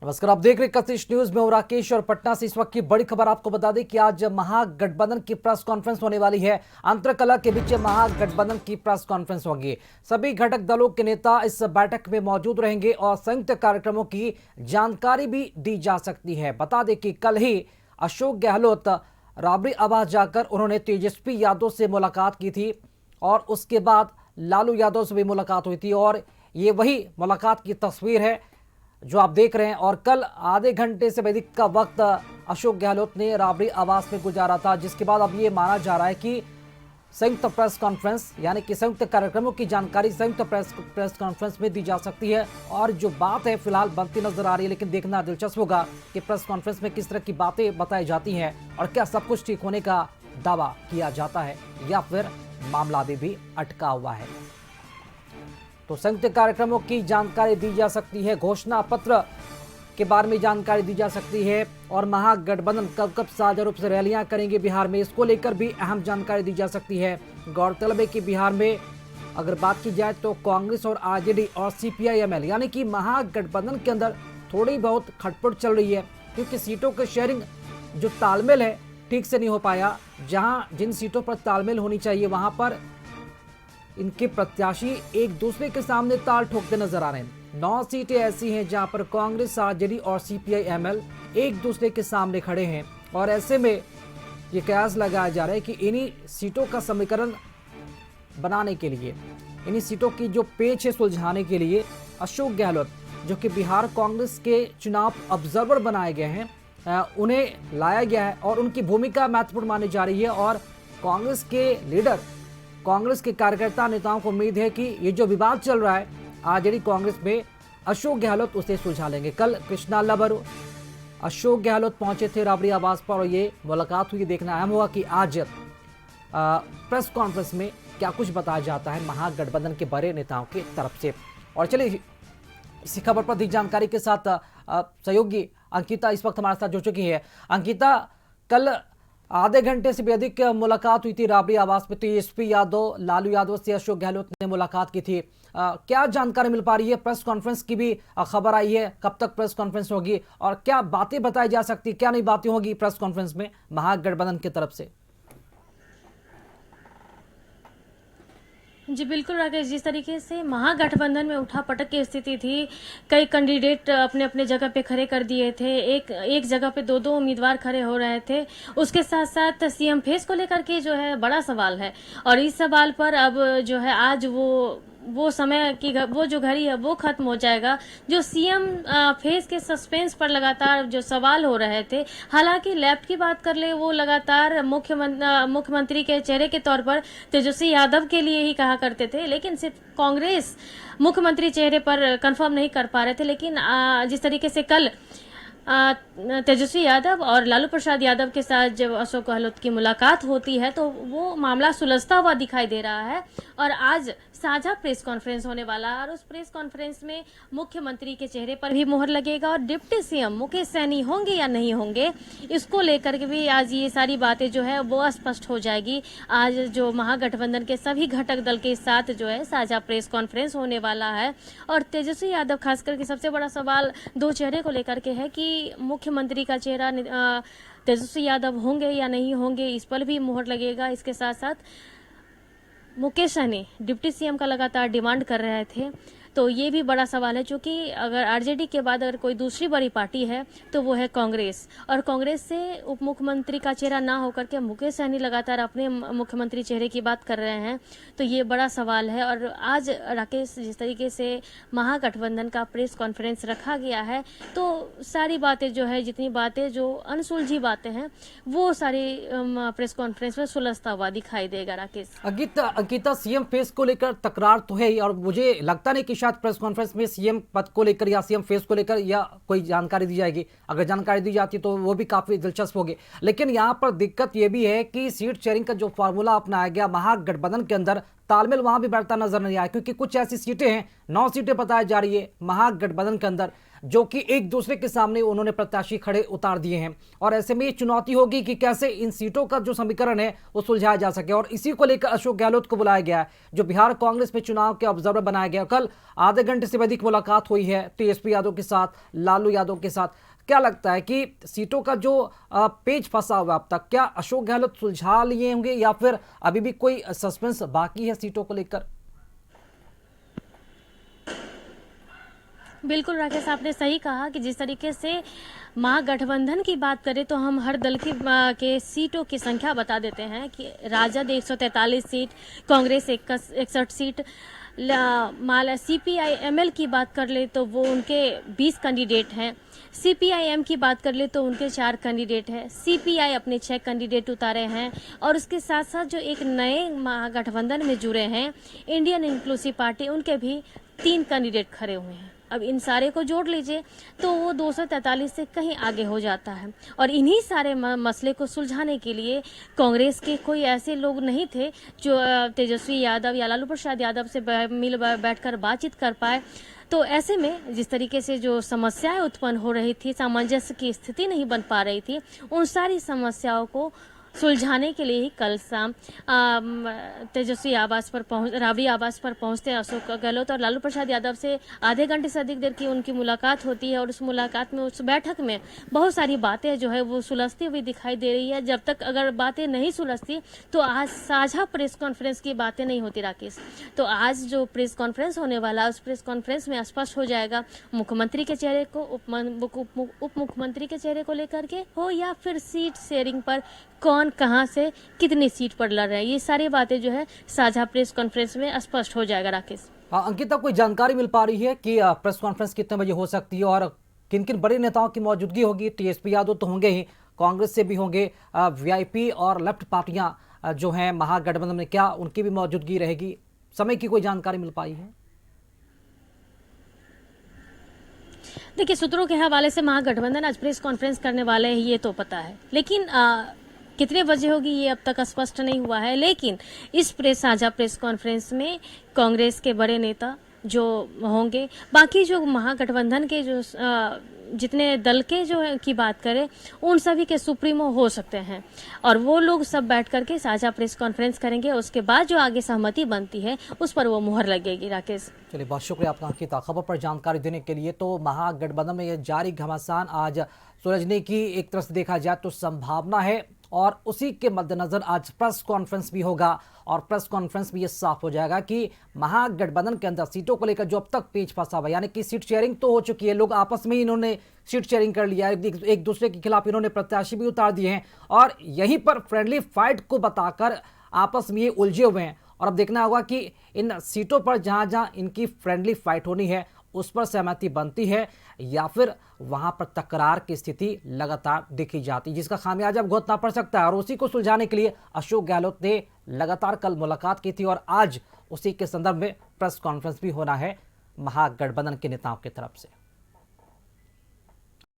नमस्कार, आप देख रहे हैं कशिश न्यूज में हूं राकेश और पटना से इस वक्त की बड़ी खबर आपको बता दें कि आज महागठबंधन की प्रेस कॉन्फ्रेंस होने वाली है। अंतरकलह के बीच महागठबंधन की प्रेस कॉन्फ्रेंस होगी। सभी घटक दलों के नेता इस बैठक में मौजूद रहेंगे और संयुक्त कार्यक्रमों की जानकारी भी दी जा सकती है। बता दें कि कल ही अशोक गहलोत राबड़ी आवास जाकर उन्होंने तेजस्वी यादव से मुलाकात की थी और उसके बाद लालू यादव से भी मुलाकात हुई थी और ये वही मुलाकात की तस्वीर है जो आप देख रहे हैं। और कल आधे घंटे से अधिक का वक्त अशोक गहलोत ने राबड़ी आवास में गुजारा था, जिसके बाद अब ये माना जा रहा है कि संयुक्त प्रेस कॉन्फ्रेंस यानी कि संयुक्त कार्यक्रमों की जानकारी संयुक्त प्रेस कॉन्फ्रेंस में दी जा सकती है। और जो बात है फिलहाल बनती नजर आ रही है, लेकिन देखना दिलचस्प होगा कि प्रेस कॉन्फ्रेंस में किस तरह की बातें बताई जाती हैं और क्या सब कुछ ठीक होने का दावा किया जाता है या फिर मामला अभी भी अटका हुआ है। तो संयुक्त कार्यक्रमों की जानकारी दी जा सकती है, घोषणा पत्र के बारे में जानकारी दी जा सकती है और महागठबंधन कब कब साझा रूप से रैलियां करेंगे बिहार में, इसको लेकर भी अहम जानकारी दी जा सकती है। गौरतलब है कि बिहार में अगर बात की जाए तो कांग्रेस और आरजेडी और सीपीआई-एमएल यानी कि महागठबंधन के अंदर थोड़ी बहुत खटपट चल रही है, क्योंकि सीटों के शेयरिंग जो तालमेल है ठीक से नहीं हो पाया। जहां जिन सीटों पर तालमेल होनी चाहिए वहां पर इनके प्रत्याशी एक दूसरे के सामने ताल ठोकते नजर आ रहे हैं। 9 सीटें ऐसी हैं जहां पर कांग्रेस, आरजेडी और सीपीआई-एमएल एक दूसरे के सामने खड़े हैं और ऐसे में ये कयास लगाया जा रहा है कि इन्हीं सीटों का समीकरण बनाने के लिए, इन्हीं सीटों की जो पेच है सुलझाने के लिए अशोक गहलोत, जो कि बिहार कांग्रेस के चुनाव ऑब्जर्वर बनाए गए हैं, उन्हें लाया गया है और उनकी भूमिका महत्वपूर्ण मानी जा रही है। और कांग्रेस के लीडर, कांग्रेस के कार्यकर्ता नेताओं को उम्मीद है कि ये जो विवाद चल रहा है आरजेडी कांग्रेस में, अशोक गहलोत उसे सुलझा लेंगे। कल कृष्णा लबरू, अशोक गहलोत पहुंचे थे राबड़ी आवास पर और ये मुलाकात हुई। देखना अहम हुआ कि आज प्रेस कॉन्फ्रेंस में क्या कुछ बताया जाता है महागठबंधन के बड़े नेताओं की तरफ से। और चलिए इसी खबर पर दी जानकारी के साथ सहयोगी अंकिता इस वक्त हमारे साथ जुड़ चुकी है। अंकिता, कल आधे घंटे से भी अधिक मुलाकात हुई थी राबड़ी आवास में। तेजस्वी यादव, लालू यादव से अशोक गहलोत ने मुलाकात की थी। क्या जानकारी मिल पा रही है? प्रेस कॉन्फ्रेंस की भी खबर आई है, कब तक प्रेस कॉन्फ्रेंस होगी और क्या बातें बताई जा सकती, क्या नई बातें होगी प्रेस कॉन्फ्रेंस में महागठबंधन की तरफ से? जी बिल्कुल राकेश, जिस तरीके से महागठबंधन में उठापटक की स्थिति थी, कई कैंडिडेट अपने अपने जगह पे खड़े कर दिए थे, एक जगह पे दो दो उम्मीदवार खड़े हो रहे थे। उसके साथ साथ सीएम फेस को लेकर के जो है बड़ा सवाल है और इस सवाल पर अब जो है आज वो समय की वो जो घड़ी है वो खत्म हो जाएगा। जो सीएम फेस के सस्पेंस पर लगातार जो सवाल हो रहे थे, हालांकि लेफ्ट की बात कर ले वो लगातार मुख्यमंत्री के चेहरे के तौर पर तेजस्वी यादव के लिए ही कहा करते थे, लेकिन सिर्फ कांग्रेस मुख्यमंत्री चेहरे पर कंफर्म नहीं कर पा रहे थे। लेकिन जिस तरीके से कल तेजस्वी यादव और लालू प्रसाद यादव के साथ जब अशोक गहलोत की मुलाकात होती है तो वो मामला सुलझता हुआ दिखाई दे रहा है और आज साझा प्रेस कॉन्फ्रेंस होने वाला है और उस प्रेस कॉन्फ्रेंस में मुख्यमंत्री के चेहरे पर भी मुहर लगेगा और डिप्टी सीएम मुकेश सहनी होंगे या नहीं होंगे, इसको लेकर के भी आज ये सारी बातें जो है वो स्पष्ट हो जाएगी। आज जो महागठबंधन के सभी घटक दल के साथ जो है साझा प्रेस कॉन्फ्रेंस होने वाला है और तेजस्वी यादव खास करके सबसे बड़ा सवाल दो चेहरे को लेकर के है कि मुख्यमंत्री का चेहरा तेजस्वी यादव होंगे या नहीं होंगे, इस पर भी मुहर लगेगा। इसके साथ साथ मुकेश सहनी डिप्टी सीएम का लगातार डिमांड कर रहे थे, तो ये भी बड़ा सवाल है, क्योंकि अगर आरजेडी के बाद अगर कोई दूसरी बड़ी पार्टी है तो वो है कांग्रेस और कांग्रेस से उप मुख्यमंत्री का चेहरा ना होकर के मुकेश सहनी लगातार अपने मुख्यमंत्री चेहरे की बात कर रहे हैं, तो ये बड़ा सवाल है। और आज राकेश, जिस तरीके से महागठबंधन का प्रेस कॉन्फ्रेंस रखा गया है तो सारी बातें जो है, जितनी बातें जो अनसुलझी बातें हैं वो सारी प्रेस कॉन्फ्रेंस में सुलझता हुआ दिखाई देगा। राकेश, अंकिता, सीएम फेस को लेकर तकरार तो है और मुझे लगता नहीं कि शायद प्रेस कॉन्फ्रेंस में सीएम पद को लेकर या सीएम फेस को लेकर या कोई जानकारी दी जाएगी। अगर जानकारी दी जाती तो वो भी काफी दिलचस्प होगी। लेकिन यहां पर दिक्कत यह भी है कि सीट शेयरिंग का जो फॉर्मूला अपनाया गया महागठबंधन के अंदर, तालमेल वहां भी बढ़ता नजर नहीं आया, क्योंकि कुछ ऐसी सीटें हैं, 9 सीटें बताई जा रही है महागठबंधन के अंदर, जो कि एक दूसरे के सामने उन्होंने प्रत्याशी खड़े उतार दिए हैं। और ऐसे में ये चुनौती होगी कि कैसे इन सीटों का जो समीकरण है वो सुलझाया जा सके। और इसी को लेकर अशोक गहलोत को बुलाया गया है, जो बिहार कांग्रेस में चुनाव के ऑब्जर्वर बनाया गया। कल आधे घंटे से अधिक मुलाकात हुई है तेजस्वी यादव के साथ, लालू यादव के साथ। क्या लगता है कि सीटों का जो पेच फंसा हुआ अब तक, क्या अशोक गहलोत सुलझा लिए होंगे या फिर अभी भी कोई सस्पेंस बाकी है सीटों को लेकर? बिल्कुल राकेश, आपने सही कहा कि जिस तरीके से महागठबंधन की बात करें तो हम हर दल के सीटों की संख्या बता देते हैं कि Rajad 143 seat, Congress 61 seat, CPI-ML की बात कर ले तो वो उनके 20 कैंडिडेट हैं, CPI-M की बात कर ले तो उनके 4 कैंडिडेट हैं, CPI अपने 6 कैंडिडेट उतारे हैं। और उसके साथ साथ जो एक नए महागठबंधन में जुड़े हैं इंडियन इंक्लूसिव पार्टी, उनके भी 3 कैंडिडेट खड़े हुए हैं। अब इन सारे को जोड़ लीजिए तो वो 243 से कहीं आगे हो जाता है। और इन्हीं सारे मसले को सुलझाने के लिए कांग्रेस के कोई ऐसे लोग नहीं थे जो तेजस्वी यादव या लालू प्रसाद यादव से बैठकर बातचीत कर पाए। तो ऐसे में जिस तरीके से जो समस्याएं उत्पन्न हो रही थी, सामंजस्य की स्थिति नहीं बन पा रही थी, उन सारी समस्याओं को सुलझाने के लिए ही कल शाम तेजस्वी राबड़ी आवास पर पहुंचते हैं अशोक गहलोत। और लालू प्रसाद यादव से आधे घंटे से अधिक देर की उनकी मुलाकात होती है। और उस मुलाकात में, उस बैठक में बहुत सारी बातें जो है वो सुलझती हुई दिखाई दे रही है। जब तक अगर बातें नहीं सुलझती तो आज साझा प्रेस कॉन्फ्रेंस की बातें नहीं होती राकेश। तो आज जो प्रेस कॉन्फ्रेंस होने वाला है, उस प्रेस कॉन्फ्रेंस में स्पष्ट हो जाएगा मुख्यमंत्री के चेहरे को, उप मुख्यमंत्री के चेहरे को लेकर के हो, या फिर सीट शेयरिंग पर कौन कहां से कितनी सीट पर लड़ रहे हैं। ये सारी बातें जो है साझा प्रेस कॉन्फ्रेंस में स्पष्ट हो जाएगा राकेश। अंकिता, कोई जानकारी मिल पा रही है कि प्रेस कॉन्फ्रेंस कितने बजे हो सकती है और किन किन बड़े नेताओं की मौजूदगी होगी? टीएसपी यादव तो होंगे ही, कांग्रेस से भी होंगे, वीआईपी और लेफ्ट पार्टियां जो हैं महागठबंधन में, क्या उनकी भी मौजूदगी रहेगी? समय की कोई जानकारी मिल पाई है? देखिए, सूत्रों के हवाले से महागठबंधन आज प्रेस कॉन्फ्रेंस करने वाले हैं ये तो पता है, लेकिन कितने बजे होगी ये अब तक स्पष्ट नहीं हुआ है। लेकिन इस साझा प्रेस कॉन्फ्रेंस में कांग्रेस के बड़े नेता जो होंगे, बाकी जो महागठबंधन के जो जितने दल के जो की बात करें, उन सभी के सुप्रीमो हो सकते हैं और वो लोग सब बैठ करके साझा प्रेस कॉन्फ्रेंस करेंगे। उसके बाद जो आगे सहमति बनती है उस पर वो मुहर लगेगी। राकेश, चलिए, बहुत शुक्रिया आपका अंकिता, खबर पर जानकारी देने के लिए। तो महागठबंधन में यह जारी घमासान आज सुलझने की एक तरह से देखा जाए तो संभावना है और उसी के मद्देनजर आज प्रेस कॉन्फ्रेंस भी होगा और प्रेस कॉन्फ्रेंस में ये साफ हो जाएगा कि महागठबंधन के अंदर सीटों को लेकर जो अब तक पेच फंसा हुआ, यानी कि सीट शेयरिंग तो हो चुकी है, लोग आपस में ही इन्होंने सीट शेयरिंग कर लिया है, एक दूसरे के खिलाफ इन्होंने प्रत्याशी भी उतार दिए हैं और यहीं पर फ्रेंडली फाइट को बताकर आपस में ये उलझे हुए हैं। और अब देखना होगा कि इन सीटों पर जहां जहां इनकी फ्रेंडली फाइट होनी है उस पर सहमति बनती है या फिर वहां पर तकरार की स्थिति लगातार देखी जाती है, जिसका खामियाजा भुगतना पड़ सकता है। और उसी को सुलझाने के लिए अशोक गहलोत ने लगातार कल मुलाकात की थी और आज उसी के संदर्भ में प्रेस कॉन्फ्रेंस भी होना है महागठबंधन के नेताओं की तरफ से।